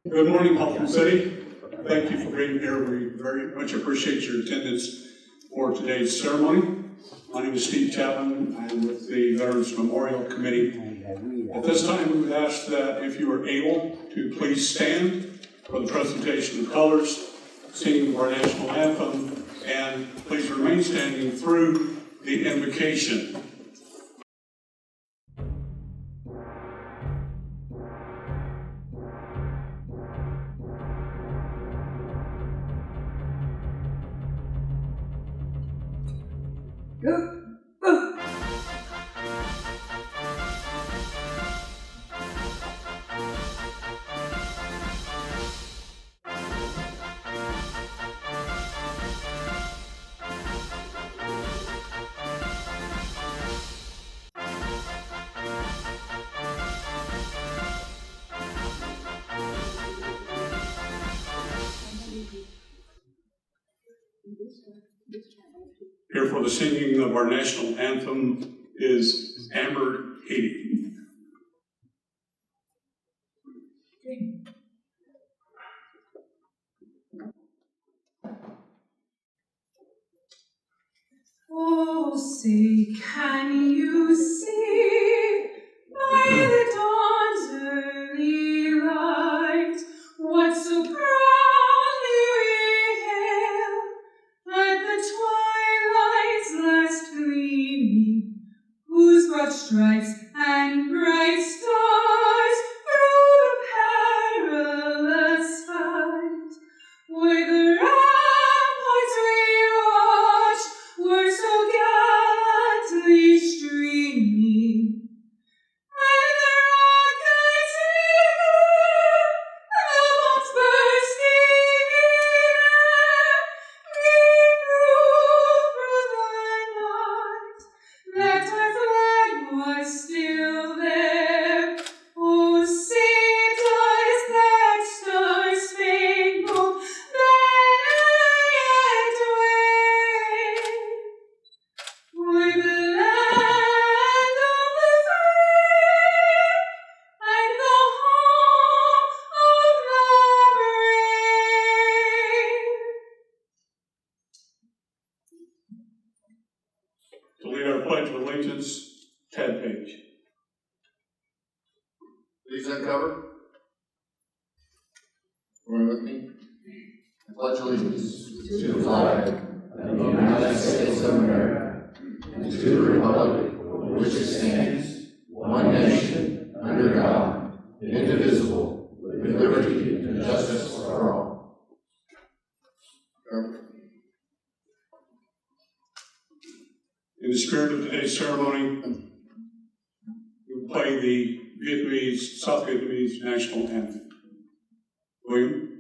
Good morning, HALTOM City. Thank you for being here. We very much appreciate your attendance for today's ceremony. My name is Steve Chapman. I am with the Veterans Memorial Committee. At this time, we would ask that if you are able to please stand for the presentation of colors, singing of our national anthem, and please remain standing through the invocation. Here for the singing of our national anthem is Amber Haiti. Oh, say, can you see by the dawn's early light what so proudly we hail at the twilight's last gleaming, whose broad stripes and bright stars through the perilous fight, where the ramparts we watched were so gallantly streaming, and the rockets eager, the bombs bursting in air, gave proof through the night that our flag was still there. Oh, say does that star-spangled banner yet wave o'er the land of the free and the home of the brave? To lead our Pledge of Allegiance, Ted Page. Please uncover. Join with me. I pledge allegiance to the flag of the United States of America and to the republic for which it stands, one nation, under God, indivisible, with liberty and justice for all. In the spirit of today's ceremony, we will play the South Vietnamese national anthem. William?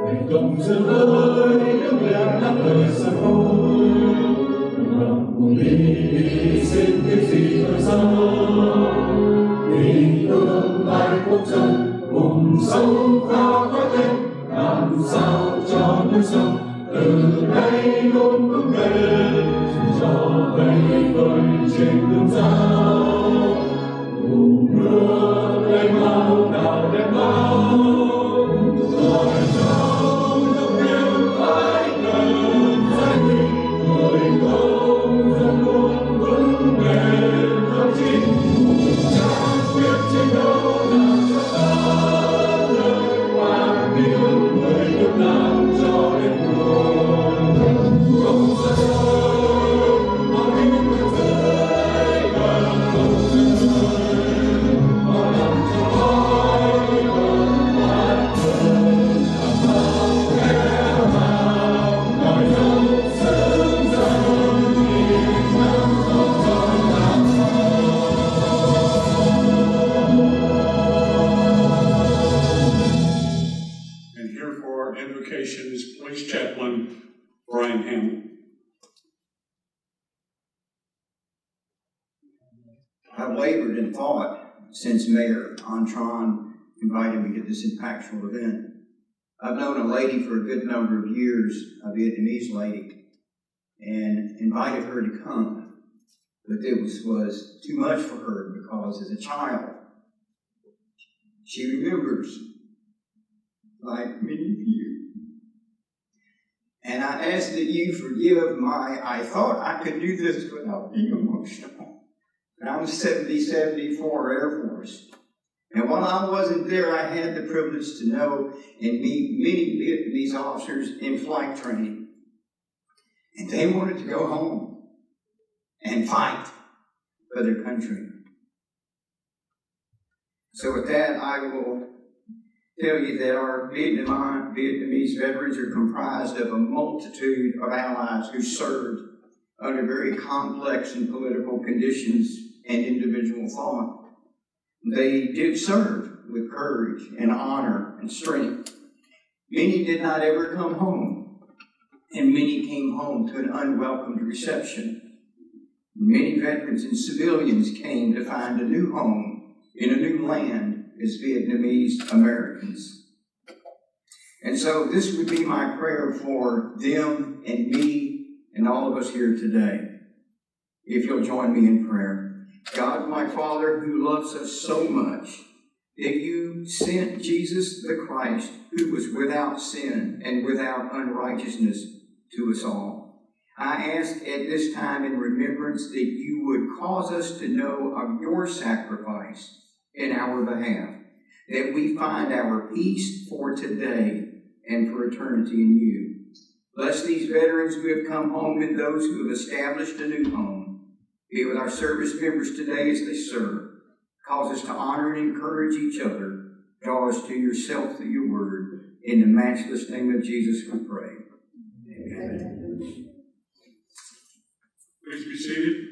Mình cùng giữ vơi nước lên nắng lời sân khôi, mình lòng cùng đi xin cái gì đời sau, vì tương lai quốc dân cùng sống khao khát lên, làm sao cho núi sông từ đây luôn vững bền, cho cây vơi trên đường giao, cùng mưa lên mau đào lên mau. I've wavered in thought since Mayor Antron invited me to this impactful event. I've known a lady for a good number of years, a Vietnamese lady, and invited her to come. but it was too much for her because as a child, she remembers, like many of you. And I ask that you forgive I thought I could do this without being emotional. And I'm 74 Air Force. And while I wasn't there, I had the privilege to know and meet many Vietnamese officers in flight training. And they wanted to go home and fight for their country. So with that, I will tell you that our Vietnamese veterans are comprised of a multitude of allies who served under very complex and political conditions and individual thought. They did serve with courage and honor and strength. Many did not ever come home, and many came home to an unwelcomed reception. Many veterans and civilians came to find a new home in a new land as Vietnamese Americans. And so this would be my prayer for them and me and all of us here today, if you'll join me in prayer. God, my Father, who loves us so much, that you sent Jesus the Christ, who was without sin and without unrighteousness, to us all. I ask at this time in remembrance that you would cause us to know of your sacrifice in our behalf, that we find our peace for today and for eternity in you. Bless these veterans who have come home and those who have established a new home. Be with our service members today as they serve. Cause us to honor and encourage each other. Draw us to yourself through your word. In the matchless name of Jesus we pray. Amen. Please be seated.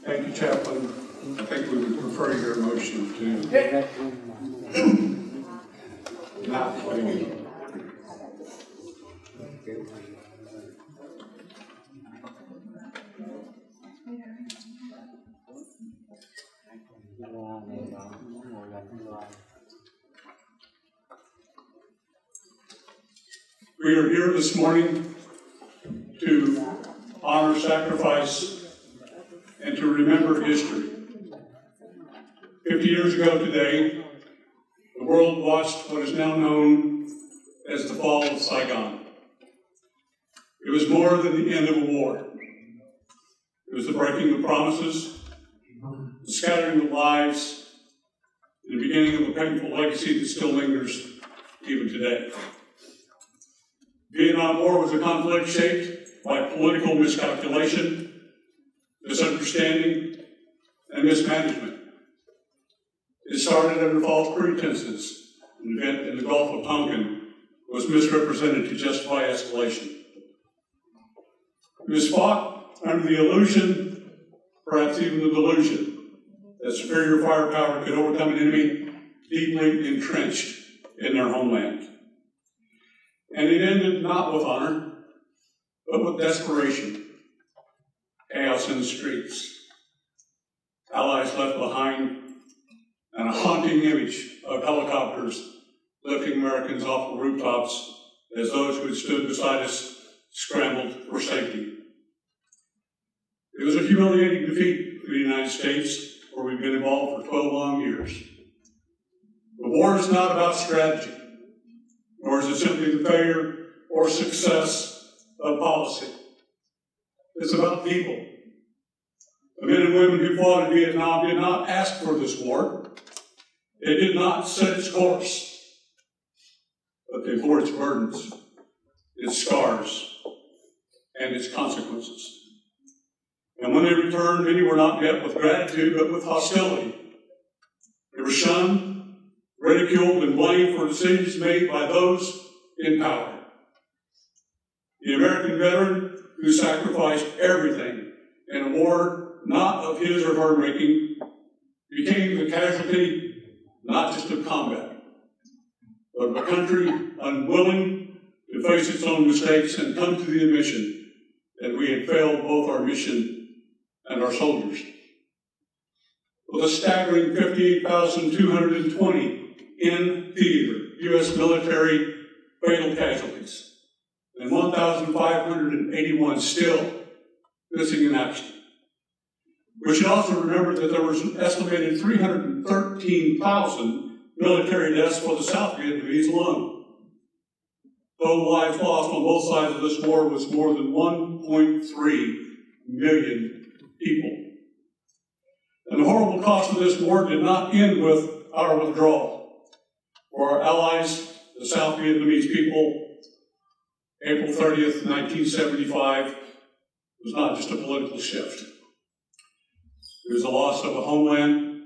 Thank you, Chaplain. I think we would prefer your motion to not play. We are here this morning to honor sacrifice and to remember history. 50 years ago today, the world watched what is now known as the fall of Saigon. It was more than the end of a war. It was the breaking of promises, the scattering of lives, and the beginning of a painful legacy that still lingers even today. The Vietnam War was a conflict shaped by political miscalculation, misunderstanding, and mismanagement. It started under false pretenses. An event in the Gulf of Tonkin was misrepresented to justify escalation. It was fought under the illusion, perhaps even the delusion, that superior firepower could overcome an enemy deeply entrenched in their homeland. And it ended not with honor, but with desperation, chaos in the streets, allies left behind, and a haunting image of helicopters lifting Americans off the rooftops as those who had stood beside us scrambled for safety. It was a humiliating defeat for the United States, where we've been involved for 12 long years. The war is not about strategy, nor is it simply the failure or success of policy. It's about people. The men and women who fought in Vietnam did not ask for this war. They did not set its course, but they bore its burdens, its scars, and its consequences. And when they returned, many were not met with gratitude, but with hostility. They were shunned, ridiculed, and blamed for decisions made by those in power. The American veteran who sacrificed everything in a war not of his or her making became the casualty not just of combat, but of a country unwilling to face its own mistakes and come to the admission that we had failed both our mission and our soldiers. With a staggering 58,220 in theater U.S. military fatal casualties and 1,581 still missing in action, We should also remember that there was an estimated 313,000 military deaths for the South Vietnamese alone. Total lives lost on both sides of this war was more than 1.3 million people. And the horrible cost of this war did not end with our withdrawal. For our allies, the South Vietnamese people, April 30th, 1975 was not just a political shift. It was the loss of a homeland,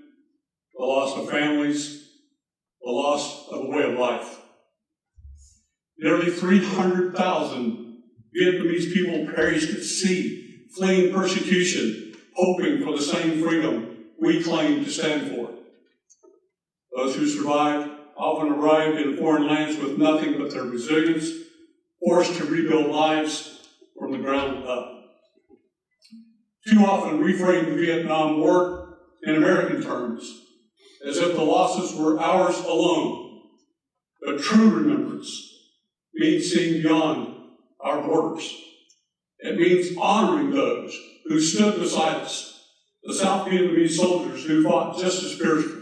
the loss of families, the loss of a way of life. Nearly 300,000 Vietnamese people perished at sea, fleeing persecution, hoping for the same freedom we claim to stand for. Those who survived often arrived in foreign lands with nothing but their resilience, forced to rebuild lives from the ground up. Too often we frame the Vietnam War in American terms, as if the losses were ours alone. But true remembrance means seeing beyond our borders. It means honoring those who stood beside us, the South Vietnamese soldiers who fought just as fiercely,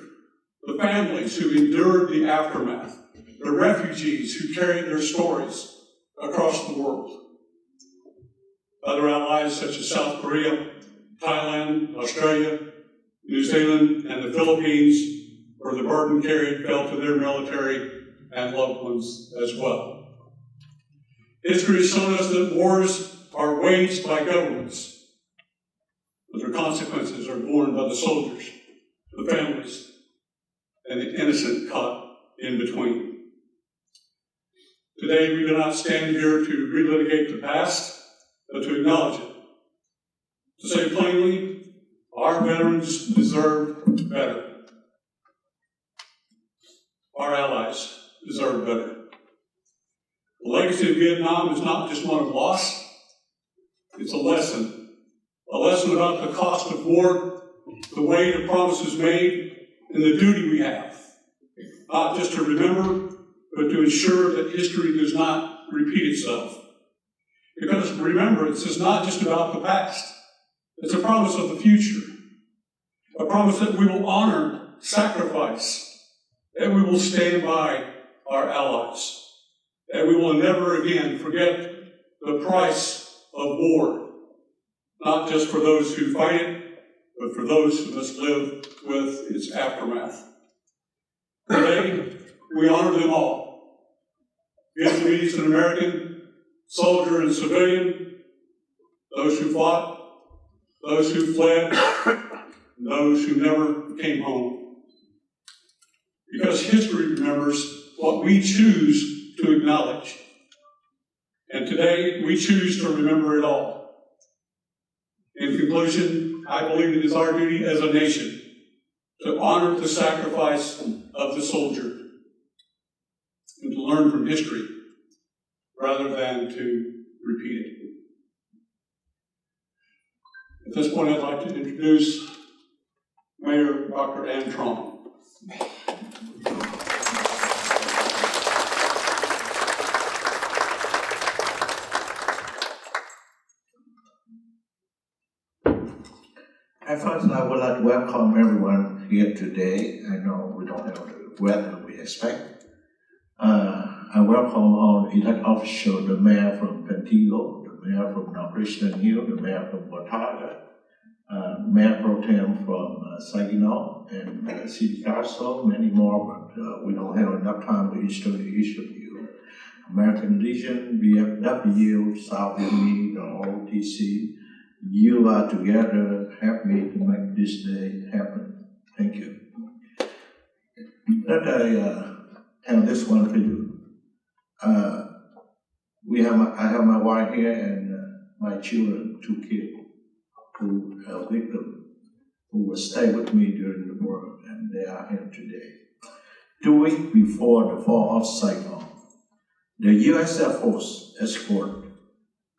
the families who endured the aftermath, the refugees who carried their stories across the world. Other allies such as South Korea, Thailand, Australia, New Zealand, and the Philippines, where the burden carried fell to their military and loved ones as well. History has shown us that wars are waged by governments, but their consequences are borne by the soldiers, the families, and the innocent caught in between. Today, we do not stand here to relitigate the past, but to acknowledge it. To say plainly, our veterans deserve better. Our allies deserve better. The legacy of Vietnam is not just one of loss, it's a lesson. A lesson about the cost of war, the weight of promises made, and the duty we have. Not just to remember, but to ensure that history does not repeat itself. Because remembrance is not just about the past. It's a promise of the future. A promise that we will honor sacrifice, that we will stand by our allies, that we will never again forget the price of war, not just for those who fight it, but for those who must live with its aftermath. Today, we honor them all, Vietnamese and American, soldier and civilian, those who fought, those who fled, and those who never came home. Because history remembers what we choose to acknowledge. And today, we choose to remember it all. In conclusion, I believe it is our duty as a nation to honor the sacrifice of the soldier and to learn from history rather than to repeat it. At this point, I'd like to introduce Mayor Dr. Antron. At first, I would like to welcome everyone here today. I know we don't have the weather we expect. I welcome all elected officials, the mayor from Pentigo, the mayor from North Richland Hill, the mayor from Watauga, Mayor Pro Tem from SAIGON, and City Council, many more, but we don't have enough time to introduce each of you. American Legion, VFW, South Vietnamese, the OTC, you are together, help me to make this day happen. Thank you. Let I tell this one for you. I have my wife here and my children, 2 kids, who are victims, who will stay with me during the war, and they are here today. 2 weeks before the fall of Saigon, the U.S. Air Force escorted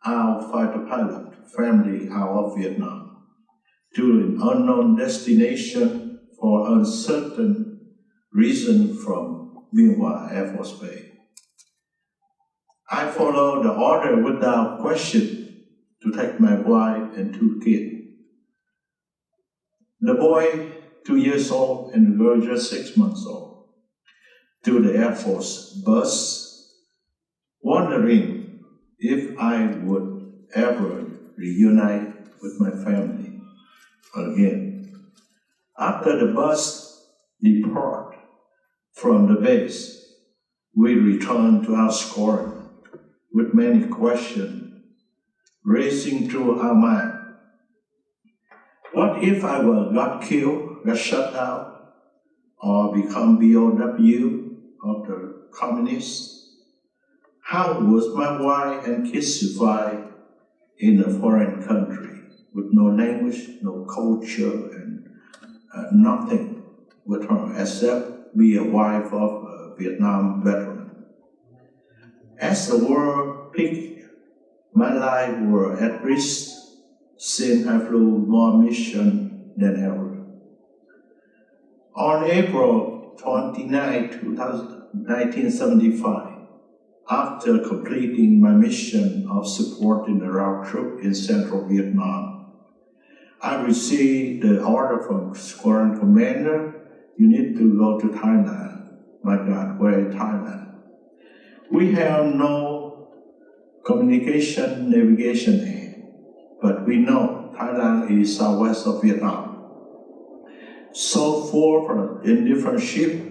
our fighter pilot family out of Vietnam to an unknown destination for uncertain reason from Bien Hoa Air Force Base. I followed the order without question to take my wife and 2 kids. The boy 2 years old and the girl just 6 months old, to the Air Force bus, wondering if I would ever reunite with my family again. After the bus depart from the base, we returned to our squadron with many questions racing through our mind. What if I got killed, got shut down, or become BOW of the communists? How was my wife and kids survive in a foreign country with no language, no culture, and nothing with her except be a wife of a Vietnam veteran? As the war peaked, my life were at risk since I flew more mission than ever. On April 29, 1975, after completing my mission of supporting the RAF troop in central Vietnam, I received the order from Squadron Commander, you need to go to Thailand. My God, where is Thailand? We have no communication navigation aid, but we know Thailand is southwest of Vietnam. So 4 in different ships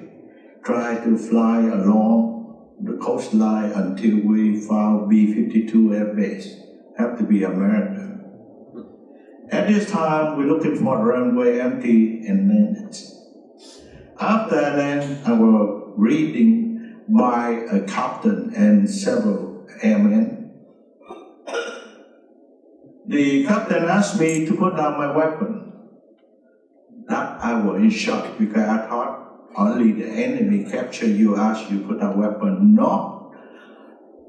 try to fly along the coastline until we found B-52 Air Base. Have to be American. At this time, we're looking for the runway empty and landed. After I landed, I was reading by a captain and several airmen. The captain asked me to put down my weapon. That I was in shock because I thought only the enemy capture you, ask you to put down weapon. No.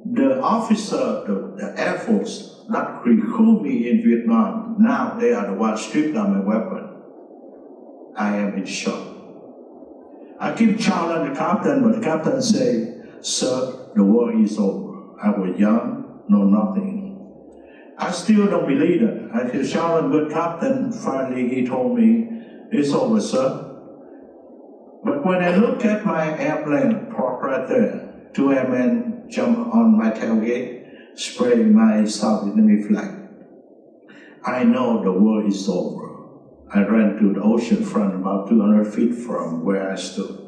The officer, the Air Force that recruited me in Vietnam, now they are the ones stripped down my weapon. I am in shock. I keep challenging the captain, but the captain say, sir, the war is over. I was young, know nothing. I still don't believe it. I keep challenging the captain. Finally, he told me, it's over, sir. But when I look at my airplane parked right there, 2 airmen jump on my tailgate, spray my South Vietnamese flag. I know the war is over. I ran to the ocean front about 200 feet from where I stood.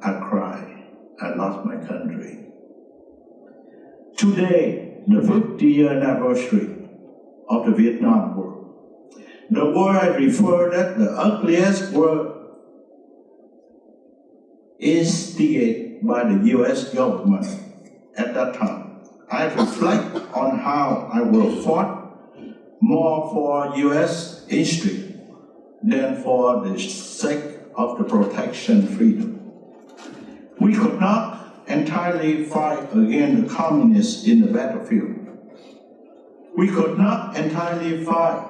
I cried. I lost my country. Today, the 50th anniversary of the Vietnam War. The war I refer to the ugliest war instigated by the U.S. government at that time. I reflect on how I will fought more for U.S. history than for the sake of the protection freedom. We could not entirely fight against the communists in the battlefield. We could not entirely fight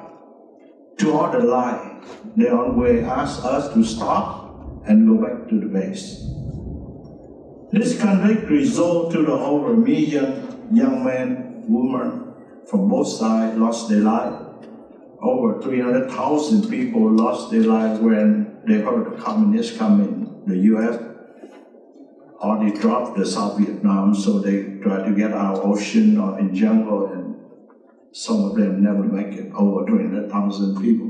to order lie. They always asked us to stop and go back to the base. This conflict resulted to the over 1 million young men, women from both sides lost their life. Over 300,000 people lost their lives when they heard the communists come in the U.S. or they dropped the South Vietnam, so they tried to get out ocean or in jungle, and some of them never make it, over 300,000 people.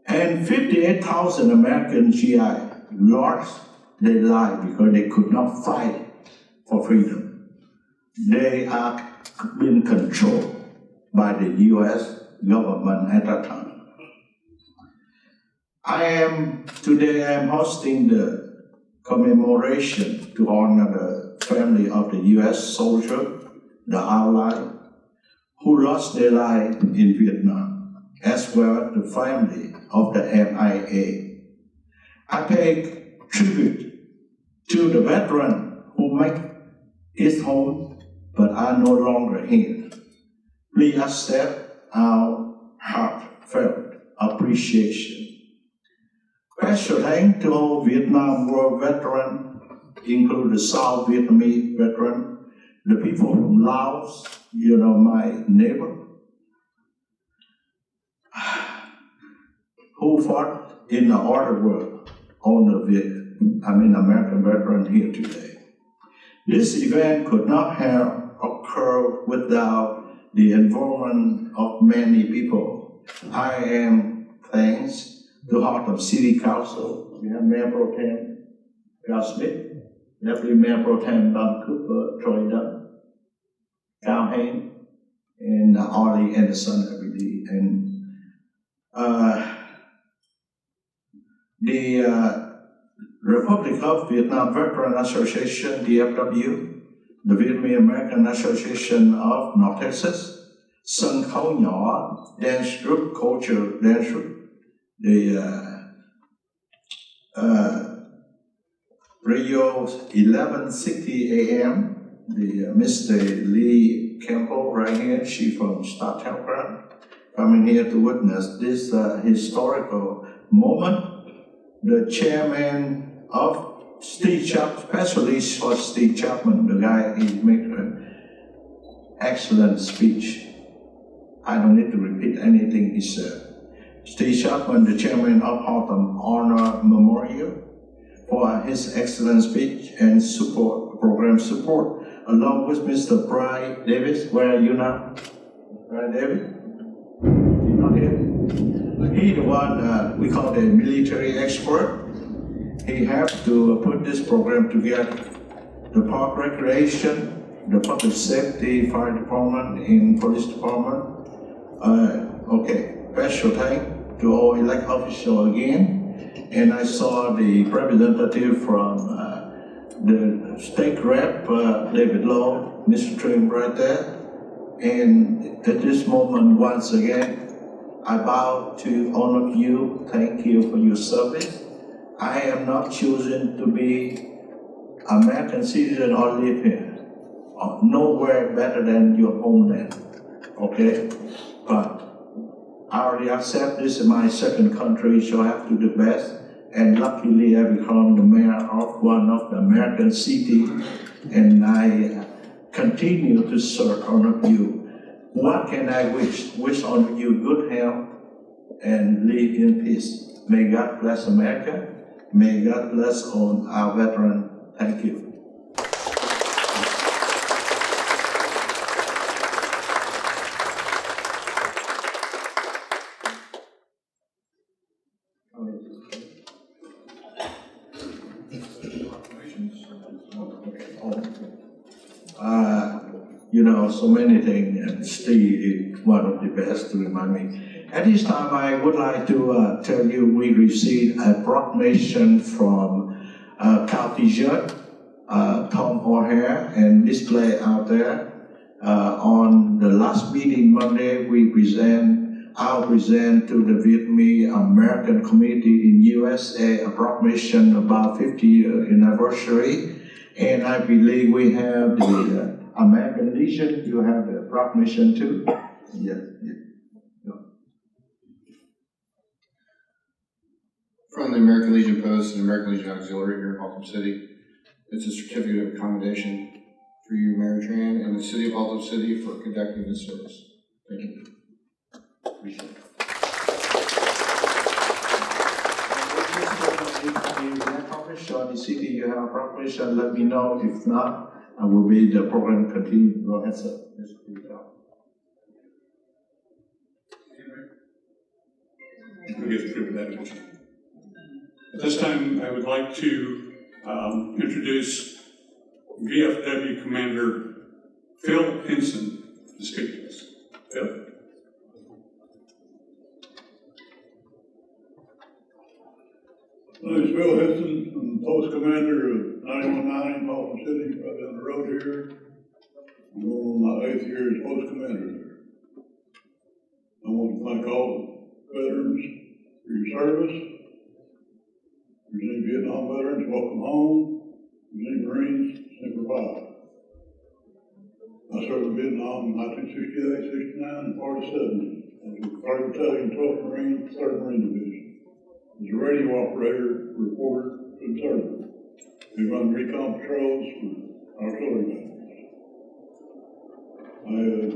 And 58,000 American GI lost their life because they could not fight for freedom. They are being controlled by the U.S. government at that time. Today I am hosting the commemoration to honor the family of the U.S. soldier, the ally, who lost their life in Vietnam, as well as the family of the MIA. I pay tribute to the veteran who make his home, but are no longer here. Please accept our heartfelt appreciation. Special thanks to all Vietnam War veterans, including the South Vietnamese veteran, the people from Laos, my neighbor. who fought in the other world on the American veteran here today. This event could not have occurred without the involvement of many people. I am thanks to HALTOM City Council. We have Mayor Pro Tem Gal Smith, Deputy Mayor Pro Tem Don Cooper, Troy Dunn, Cal Hain, and Arlie Anderson every day. And the Republic of Vietnam Veteran Association, DFW, the Vietnamese American Association of North Texas, Sân Khấu Nhỏ Dance Group, Culture Dance Group, the Radio 1160 AM, the Mr. Lee Campbell right here, she from Star Telegram, coming here to witness this historical moment. The chairman of Steve Chapman, especially for Steve Chapman, the guy, he made an excellent speech. I don't need to repeat anything he said. Steve Chapman, the chairman of HALTOM Honor Memorial, for his excellent speech and support, program support, along with Mr. Brian Davis. Where are you now? Brian Davis? He's not here. He's the one we call the military expert. He has to put this program together. The park recreation, the public safety, fire department, and police department. Special thanks to all elected officials again. And I saw the representative from the state rep, David Lowe, Mr. Trim right there. And at this moment, once again, I bow to all of you. Thank you for your service. I am not choosing to be American citizen or live here. Nowhere better than your homeland, okay? But I already accept this is my second country, so I have to do the best. And luckily, I become the mayor of one of the American cities, and I continue to serve all of you. What can I wish? Wish all of you good health and live in peace. May God bless America. May God bless all our veterans. Thank you. So many things, and Steve is one of the best to remind me. At this time, I would like to tell you we received a proclamation from County Judge Tom O'Hare and display out there. On the last meeting Monday, I'll present to the Vietnamese American community in USA a proclamation about 50th anniversary. And I believe we have the American Legion. You have the proclamation too? Yes. From the American Legion Post and American Legion Auxiliary here in HALTOM City. It's a certificate of accommodation for you, Mayor Tran, and the City of HALTOM City for conducting this service. Thank you. Appreciate it. On the city, you have a proclamation, let me know. If not, I will be the program continue. Go ahead, sir. At this time, I would like to introduce VFW Commander Phil Henson to speak to us. Phil? My name is Phil Henson. I'm Post Commander of 919 HALTOM City, right down the road here. I'm on my 8th year as Post Commander there. I want to thank all veterans for your service. If there's any Vietnam veterans, welcome home. If there's any Marines, Semper Fi. I served in Vietnam in 1968, 69, and part of 70. I was with 3rd Battalion, 12th Marine, 3rd Marine Division. As a radio operator, reporter, and server. We run recon patrols for artillery veterans. I have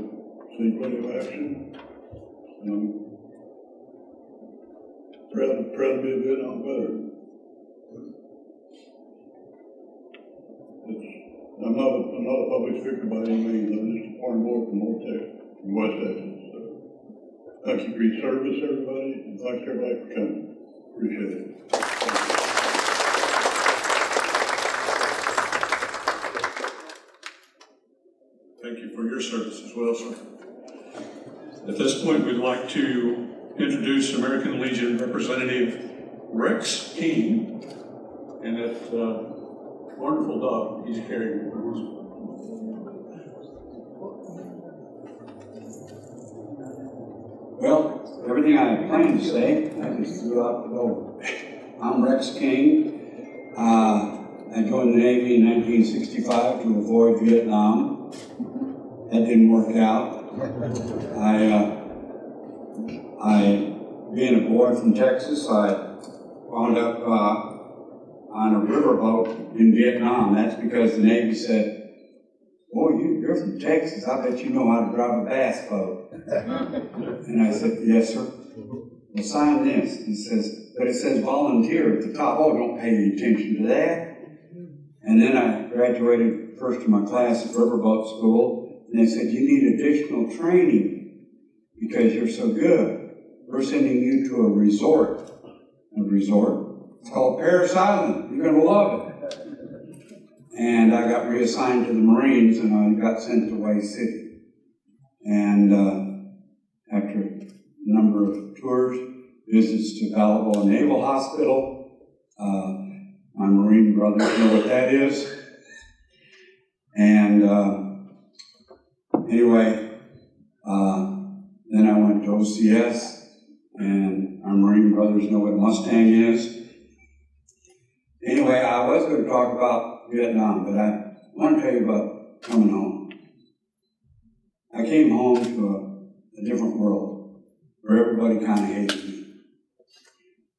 seen plenty of action. proud to be a Vietnam veteran. I'm not a public speaker by any means. I'm just a foreign boy from Old Texas, from West Texas. So thank you for your service, everybody, and thanks everybody for coming. Appreciate it. Thank you for your service as well, sir. At this point, we'd like to introduce American Legion Representative Rex King and that wonderful dog he's carrying. Well, everything I had planned to say, I just threw out the door. I'm Rex King. I joined the Navy in 1965 to avoid Vietnam. That didn't work out. Being a boy from Texas, I wound up on a riverboat in Vietnam. That's because the Navy said, "Boy, you're from Texas. I bet you know how to drive a bass boat." And I said, "Yes, sir." "Well, sign this." But it says volunteer at the top. "Oh, don't pay any attention to that." And then I graduated first in my class at riverboat school, and they said, "You need additional training because you're so good. We're sending you to a resort." A resort? It's called Paris Island. You're going to love it. And I got reassigned to the Marines, and I got sent to Way City. And after a number of tours, visits to Balboa Naval Hospital, my Marine brothers know what that is. And anyway, then I went to OCS, and our Marine brothers know what a Mustang is. Anyway, I was going to talk about Vietnam, but I want to tell you about coming home. I came home to a different world where everybody kind of hated me.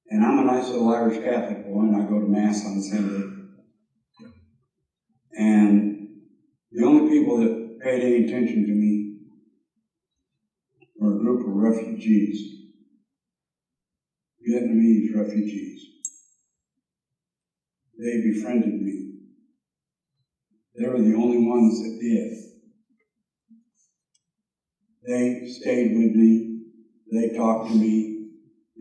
And I'm a nice little Irish Catholic boy, and I go to Mass on Sunday. And the only people that paid any attention to me were a group of refugees, Vietnamese refugees. They befriended me. They were the only ones that did. They stayed with me. They talked to me.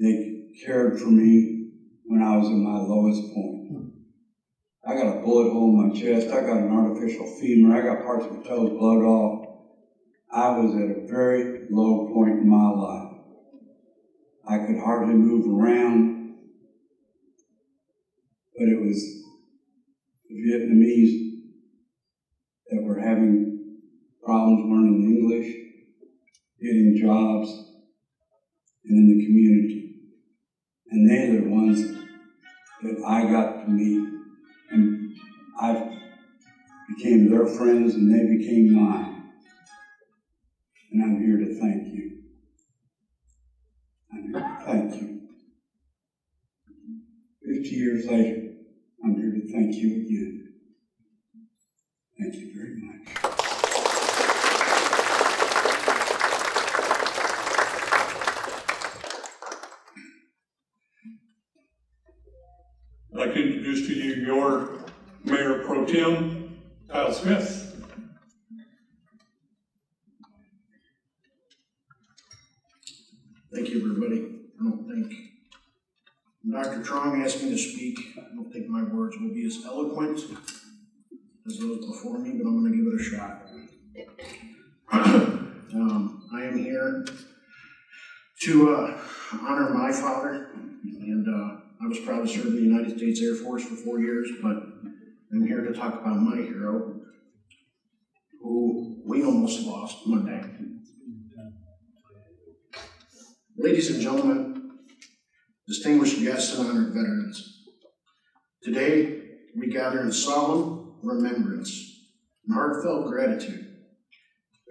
They cared for me when I was at my lowest point. I got a bullet hole in my chest. I got an artificial femur. I got parts of my toes blowed off. I was at a very low point in my life. I could hardly move around. But it was the Vietnamese that were having problems learning English, getting jobs, and in the community. And they're the ones that I got to meet. And I became their friends, and they became mine. And I'm here to thank you. I'm here to thank you. 50 years later, I'm here to thank you again. Thank you very much. I'd like to introduce to you your Mayor Pro Tem, Kyle Smith. Thank you, everybody. I don't think when Dr. Trong asked me to speak, I don't think my words will be as eloquent as those before me, but I'm going to give it a shot. I am here to honor my father, and I was proud to serve in the United States Air Force for 4 years, but I'm here to talk about my hero, who we almost lost Monday. Ladies and gentlemen, distinguished guests and honored veterans, today we gather in solemn remembrance and heartfelt gratitude.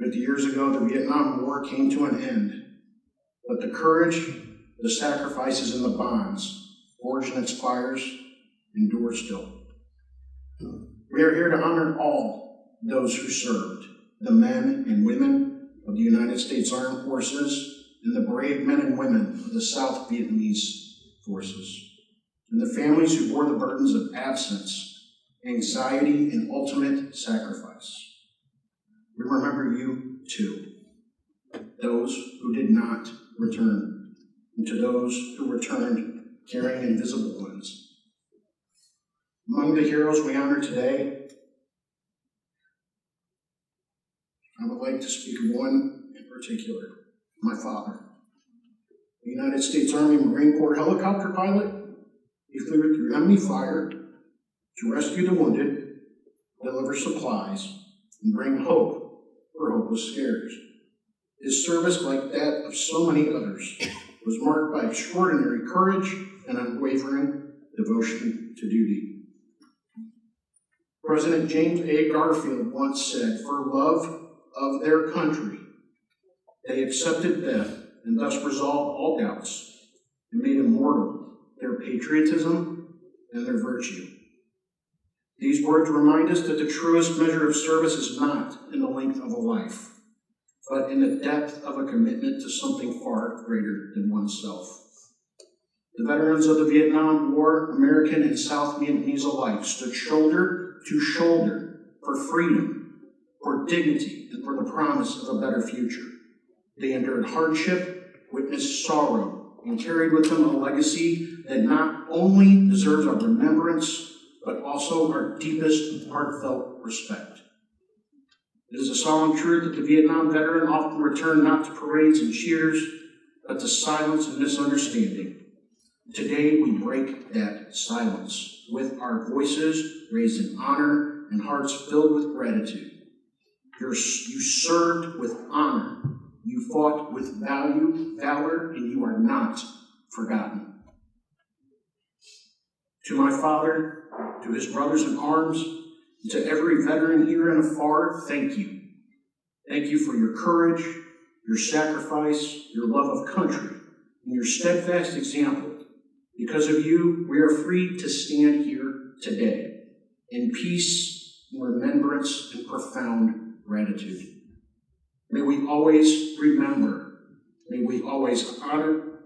50 years ago, the Vietnam War came to an end, but the courage, the sacrifices, and the bonds forged in its fires endure still. We are here to honor all those who served, the men and women of the United States Armed Forces and the brave men and women of the South Vietnamese forces, and the families who bore the burdens of absence, anxiety, and ultimate sacrifice. We remember you too, those who did not return, and to those who returned carrying invisible ones. Among the heroes we honor today, I would like to speak of one in particular, my father. A United States Army Marine Corps helicopter pilot, he flew through enemy fire to rescue the wounded, deliver supplies, and bring hope where hope was scarce. His service, like that of so many others, was marked by extraordinary courage and unwavering devotion to duty. President James A. Garfield once said, "For love of their country, they accepted death and thus resolved all doubts and made immortal their patriotism and their virtue." These words remind us that the truest measure of service is not in the length of a life, but in the depth of a commitment to something far greater than oneself. The veterans of the Vietnam War, American and South Vietnamese alike, stood shoulder to shoulder for freedom, for dignity, and for the promise of a better future. They endured hardship, witnessed sorrow, and carried with them a legacy that not only deserves our remembrance, but also our deepest heartfelt respect. It is a solemn truth that the Vietnam veteran often returned not to parades and cheers, but to silence and misunderstanding. Today, we break that silence with our voices raised in honor and hearts filled with gratitude. You served with honor. You fought with valor, and you are not forgotten. To my father, to his brothers in arms, and to every veteran here and afar, thank you. Thank you for your courage, your sacrifice, your love of country, and your steadfast example. Because of you, we are free to stand here today in peace, in remembrance, and profound gratitude. May we always remember, may we always honor,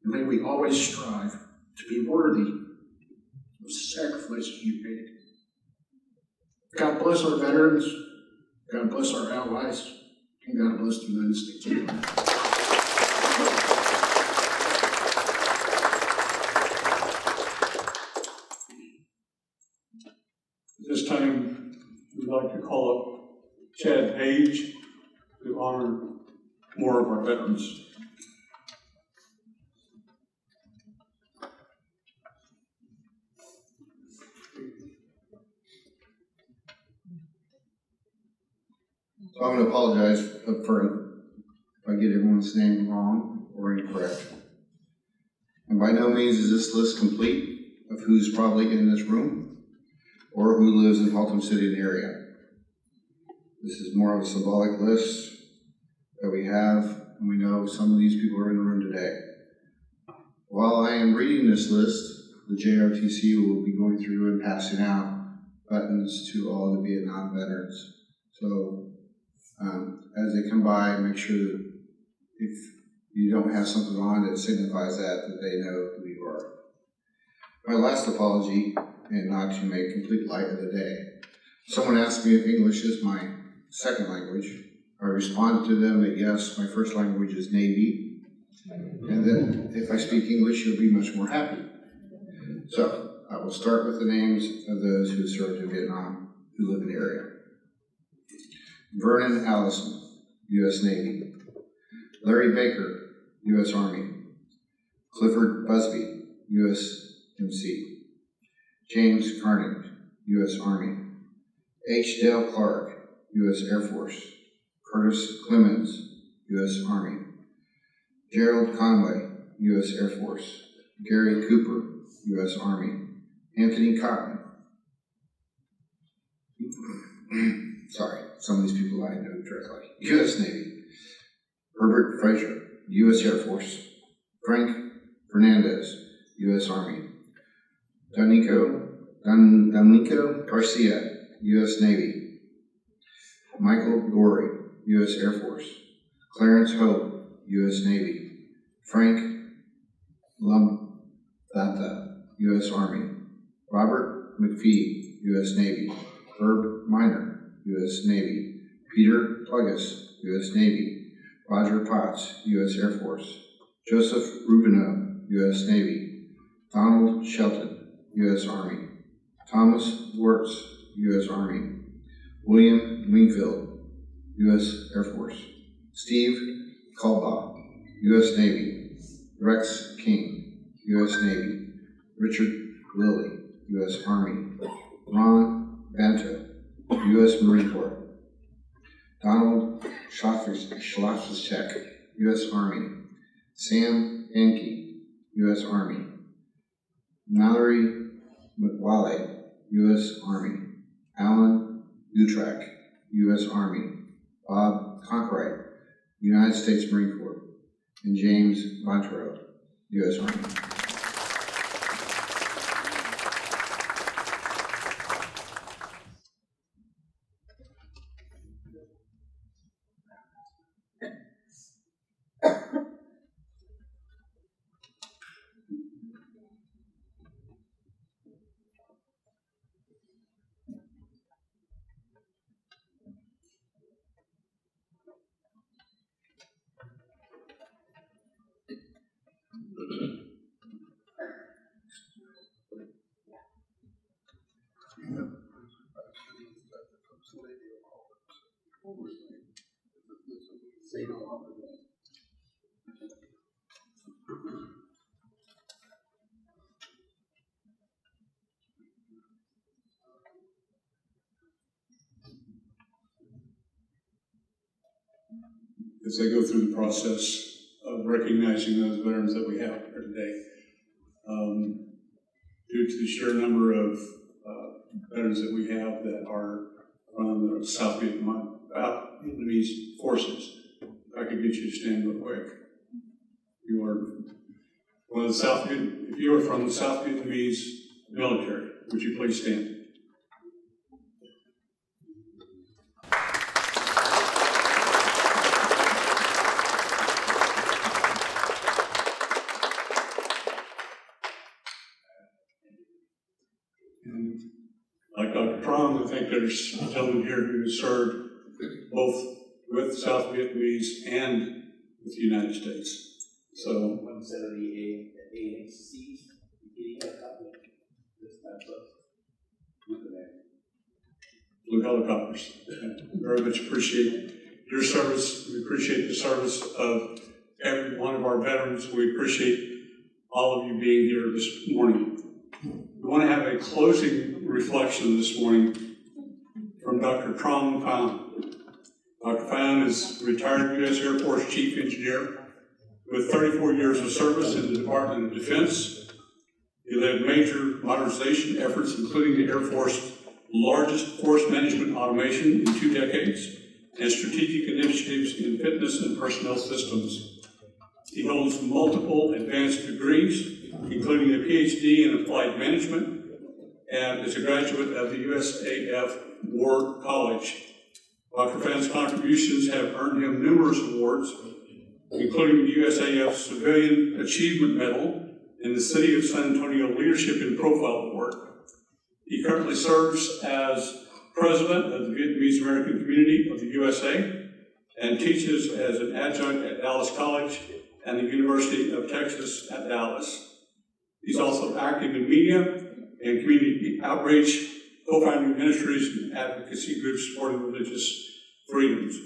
and may we always strive to be worthy of the sacrifices you made. God bless our veterans, God bless our allies, and God bless the United States of America. This time, we'd like to call up Chad Page to honor more of our veterans. So I'm going to apologize up front if I get everyone's name wrong or incorrect. And by no means is this list complete of who's probably in this room or who lives in HALTOM City and area. This is more of a symbolic list that we have, and we know some of these people are in the room today. While I am reading this list, the JRTC will be going through and passing out buttons to all the Vietnam veterans. So as they come by, make sure that if you don't have something on that signifies that they know who you are. My last apology, and not to make complete light of the day, someone asked me if English is my second language. I responded to them that yes, my first language is Navy, and that if I speak English, you'll be much more happy. So I will start with the names of those who served in Vietnam who live in the area. Vernon Allison, U.S. Navy. Larry Baker, U.S. Army. Clifford Busby, U.S. MC. James Carnage, U.S. Army. H. Dale Clark, U.S. Air Force. Curtis Clemens, U.S. Army. Gerald Conway, U.S. Air Force. Gary Cooper, U.S. Army. Anthony Cotton. Sorry, some of these people I know directly. U.S. Navy. Herbert Frazier, U.S. Air Force. Frank Fernandez, U.S. Army. Danico Garcia, U.S. Navy. Michael Gorey, U.S. Air Force. Clarence Hope, U.S. Navy. Frank Lumthantha, U.S. Army. Robert McPhee, U.S. Navy. Herb Miner, U.S. Navy. Peter Plugas, U.S. Navy. Roger Potts, U.S. Air Force. Joseph Rubino, U.S. Navy. Donald Shelton, U.S. Army. Thomas Wirtz, U.S. Army. William Wingfield, U.S. Air Force. Steve Kalbaugh, U.S. Navy. Rex King, U.S. Navy. Richard Lilly, U.S. Army. Ron Banta, U.S. Marine Corps. Donald Schlafzek, U.S. Army. Sam Enke, U.S. Army. Mallory McWale, U.S. Army. Alan Utrecht, U.S. Army. Bob Conkright, United States Marine Corps. And James Montero, U.S. Army. As I go through the process of recognizing those veterans that we have here today. Due to the sheer number of veterans that we have that are from the South Vietnamese forces, if I could get you to stand real quick. You are one of the South Vietnamese, if you are from the South Vietnamese military, would you please stand? Like Dr. Trong, I think there's a gentleman here who served both with South Vietnamese and with the United States. So, 170 AHCs, getting a couple. Blue helicopters. Very much appreciate your service. We appreciate the service of every one of our veterans. We appreciate all of you being here this morning. We want to have a closing reflection this morning from Dr. Trong Pham. Dr. Pham is retired U.S. Air Force Chief Engineer with 34 years of service in the Department of Defense. He led major modernization efforts, including the Air Force's largest force management automation in 2 decades and strategic initiatives in fitness and personnel systems. He holds multiple advanced degrees, including a PhD in applied management, and is a graduate of the USAF War College. Dr. Pham's contributions have earned him numerous awards, including the USAF Civilian Achievement Medal and the City of San Antonio Leadership and Profile Award. He currently serves as president of the Vietnamese American Community of the USA and teaches as an adjunct at Dallas College and the University of Texas at Dallas. He's also active in media and community outreach, co-founding ministries and advocacy groups supporting religious freedoms.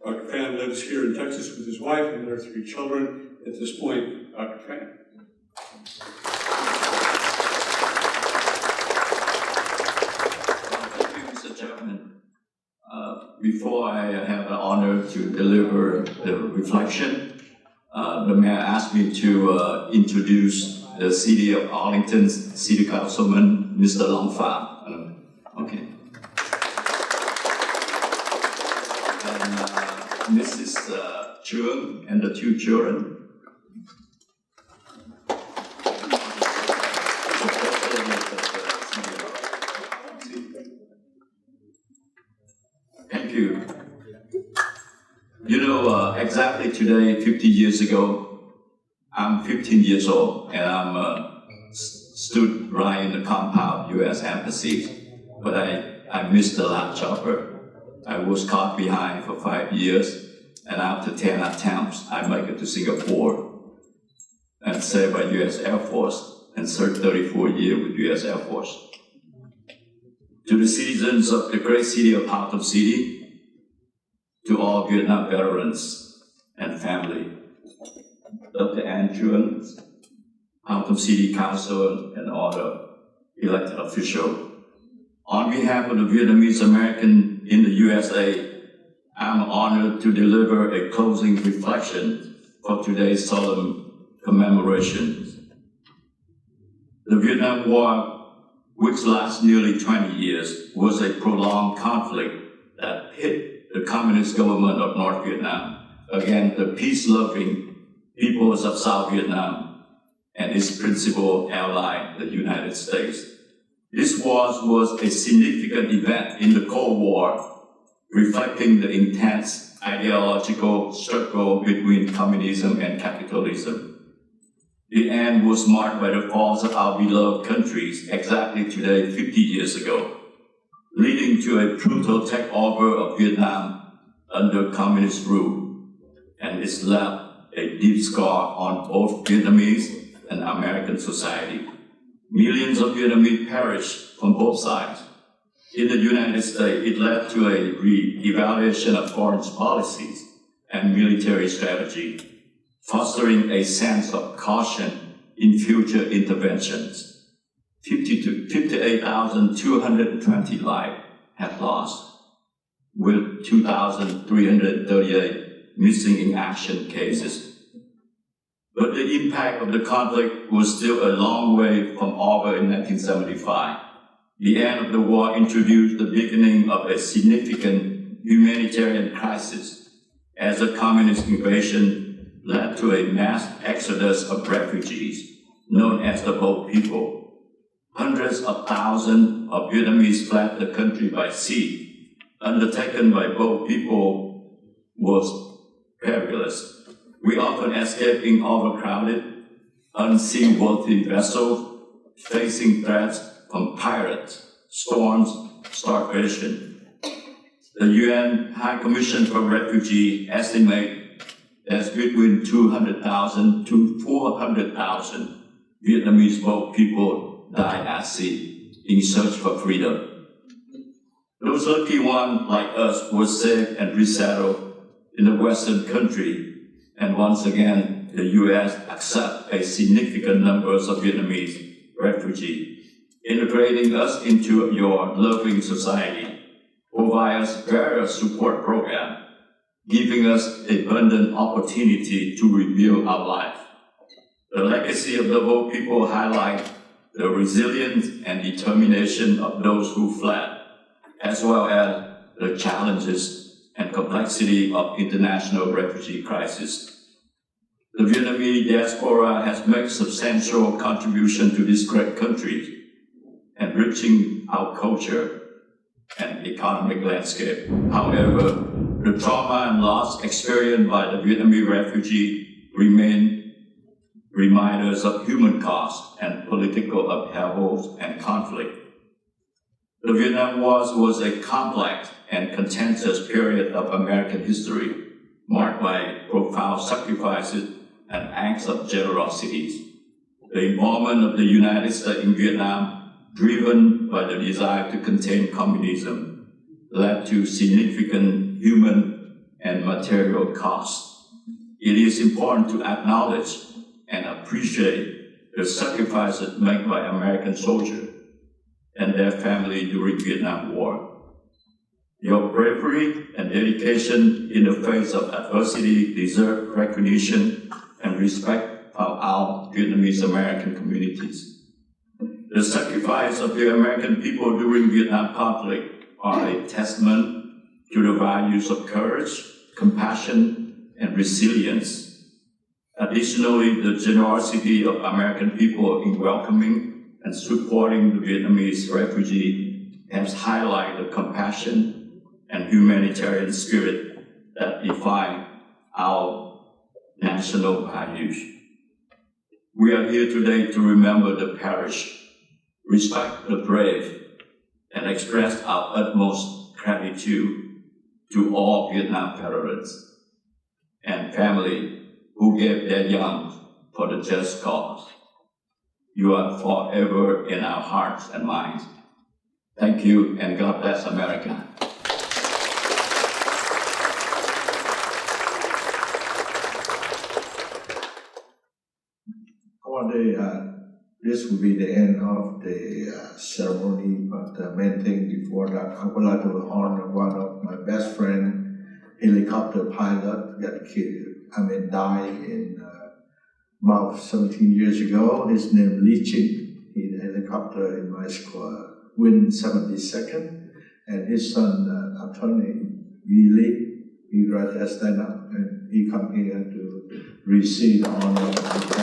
Dr. Pham lives here in Texas with his wife and their 3 children. At this point, Dr. Pham. Thank you, Mr. Chairman. Before I have the honor to deliver the reflection, the mayor asked me to introduce the City of Arlington's City Councilman, Mr. Long Pham. Okay. And Mrs. Chung and the 2 children. Thank you. You know, exactly today, 50 years ago, I'm 15 years old and I'm stood right in the compound U.S. Embassy, but I missed the last chopper. I was caught behind for 5 years, and after 10 attempts, I make it to Singapore and saved by U.S. Air Force and served 34 years with U.S. Air Force. To the citizens of the great city of HALTOM City, to all Vietnam veterans and family, Dr. Andrew, HALTOM City Council, and all the elected officials. On behalf of the Vietnamese American in the USA, I'm honored to deliver a closing reflection for today's solemn commemoration. The Vietnam War, which lasted nearly 20 years, was a prolonged conflict that hit the communist government of North Vietnam against the peace-loving peoples of South Vietnam and its principal ally, the United States. This war was a significant event in the Cold War, reflecting the intense ideological struggle between communism and capitalism. The end was marked by the fall of our beloved countries exactly today, 50 years ago, leading to a brutal takeover of Vietnam under communist rule, and it's left a deep scar on both Vietnamese and American society. Millions of Vietnamese perished from both sides. In the United States, it led to a re-evaluation of foreign policies and military strategy, fostering a sense of caution in future interventions. 58,220 lives have lost, with 2,338 missing in action cases. But the impact of the conflict was still a long way from over in 1975. The end of the war introduced the beginning of a significant humanitarian crisis, as the communist invasion led to a mass exodus of refugees, known as the Boat People. Hundreds of thousands of Vietnamese fled the country by sea. Undertaken by Boat People was perilous. We often escape in overcrowded, unseaworthy vessels, facing threats from pirates, storms, starvation. The UN High Commission for Refugees estimates that between 200,000 to 400,000 Vietnamese boat people died at sea in search for freedom. Those lucky ones like us were saved and resettled in the Western country. And once again, the U.S. accepts a significant number of Vietnamese refugees, integrating us into your loving society, provide us various support programs, giving us abundant opportunity to rebuild our life. The legacy of the Boat People highlights the resilience and determination of those who fled, as well as the challenges and complexity of international refugee crisis. The Vietnamese diaspora has made substantial contribution to this great country, enriching our culture and economic landscape. However, the trauma and loss experienced by the Vietnamese refugee remain reminders of human cost and political upheavals and conflict. The Vietnam War was a complex and contentious period of American history, marked by profound sacrifices and acts of generosity. The involvement of the United States in Vietnam, driven by the desire to contain communism, led to significant human and material costs. It is important to acknowledge and appreciate the sacrifices made by American soldiers and their families during the Vietnam War. Your bravery and dedication in the face of adversity deserve recognition and respect from our Vietnamese American communities. The sacrifice of the American people during the Vietnam conflict are a testament to the values of courage, compassion, and resilience. Additionally, the generosity of American people in welcoming and supporting the Vietnamese refugee has highlighted the compassion and humanitarian spirit that define our national values. We are here today to remember the parish, respect the brave, and express our utmost gratitude to all Vietnam veterans and family who gave their young for the just cause. You are forever in our hearts and minds. Thank you, and God bless America. This will be the end of the ceremony, but the main thing before that, I would like to honor one of my best friend, helicopter pilot, died in about 17 years ago. His name Lee Chin. He's a helicopter in my squad, Win 72nd, and his son, attorney Yi Lee, he right there stand up, and he come here to receive the honor of the country.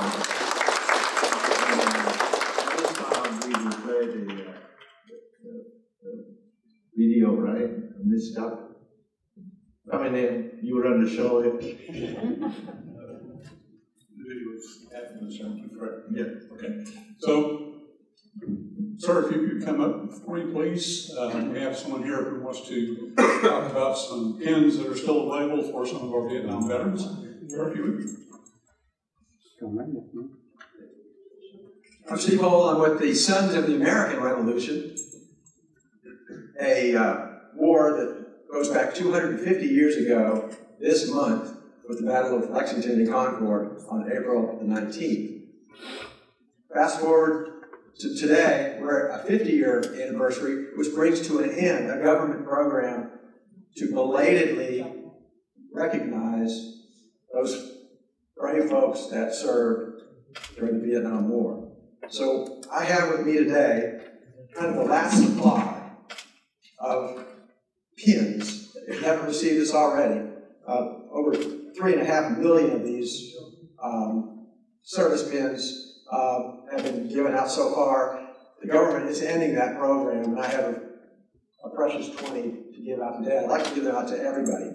Video, right? This stuff. Coming in, you run the show here. The video is after the ceremony, correct? Yeah. Okay. So, sir, if you could come up for me, please. We have someone here who wants to talk about some pins that are still available for some of our Vietnam veterans. Sir, if you would. I'm Steve Hole. I'm with the Sons of the American Revolution, a war that goes back 250 years ago this month with the Battle of Lexington and Concord on April the 19th. Fast forward to today, we're at a 50-year anniversary, which brings to an end a government program to belatedly recognize those brave folks that served during the Vietnam War. So I have with me today kind of the last supply of pins. If you haven't received this already, over 3.5 million of these service pins have been given out so far. The government is ending that program, and I have a precious 20 to give out today. I'd like to give them out to everybody.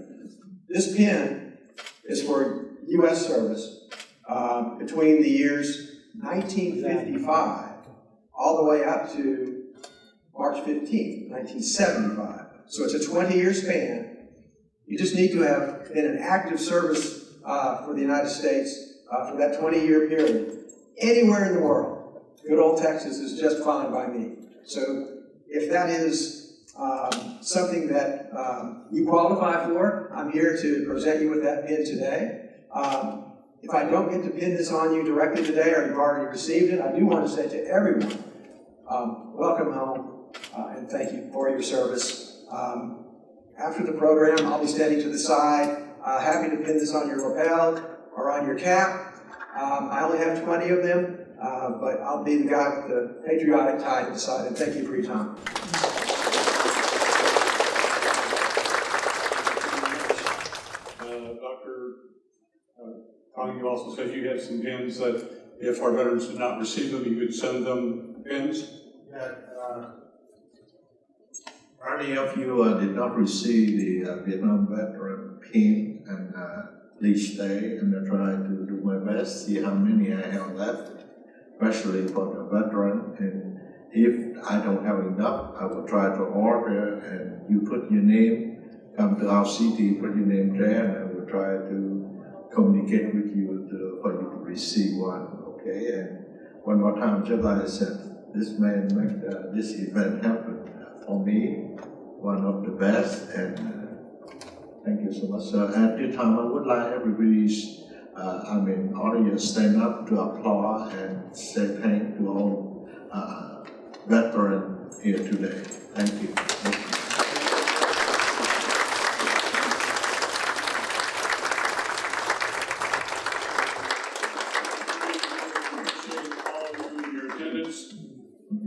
This pin is for U.S. service between the years 1955 all the way up to March 15th, 1975. So it's a 20-year span. You just need to have been in active service for the United States for that 20-year period. Anywhere in the world, good old Texas is just fine by me. So if that is something that you qualify for, I'm here to present you with that pin today. If I don't get to pin this on you directly today, or you've already received it, I do want to say to everyone, welcome home, and thank you for your service. After the program, I'll be standing to the side, happy to pin this on your lapel or on your cap. I only have 20 of them, but I'll be the guy with the patriotic tie to the side, and thank you for your time. Dr. you also said you had some pins that if our veterans did not receive them, you could send them pins? Yeah, many of you did not receive the Vietnam veteran pin, and please stay, and I try to do my best, see how many I have left, especially for the veteran. And if I don't have enough, I will try to order, and you put your name, come to our city, put your name there, and I will try to communicate with you for you to receive one, okay? And one more time, just like I said, this man made this event happen for me, one of the best, and thank you so much. So at this time, I would like everybody's, audience stand up to applaud and say thank to all veterans here today. Thank you. Thank you.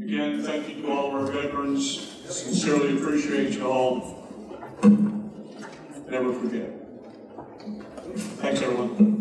Again, thank you to all of our veterans. Sincerely appreciate you all. Never forget. Thanks, everyone.